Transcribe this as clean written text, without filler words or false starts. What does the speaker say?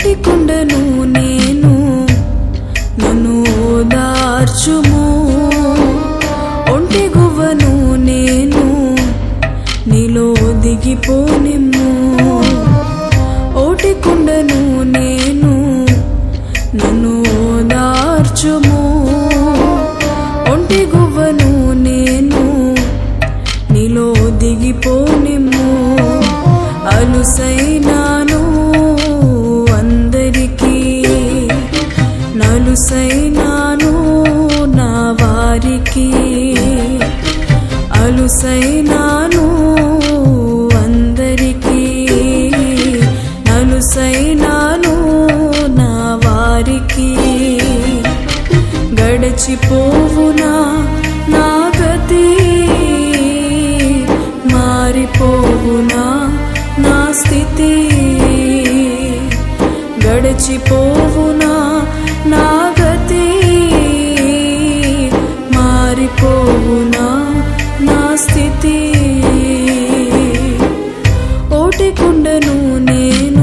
ఓటికుండను నేను నన్ను ఓదార్చుము ఒంటి గువ్వను నేను నీలో దిగిపోనిమ్ము ఓటికుండను నేను నన్ను ఓదార్చుము ఒంటి గువ్వను నేను నీలో దిగిపోనిమ్ము అలుసైనాను అందరికీ నలుసైనాను నా వారికి అలుసైనాను అందరికీ నలుసైనాను నా వారికి గడచిపోవునా నా గతి మారిపోవునా నా స్థితి గడచిపోవునా నా గతి మారిపోవునా నా స్థితి ఓటికుండను నేను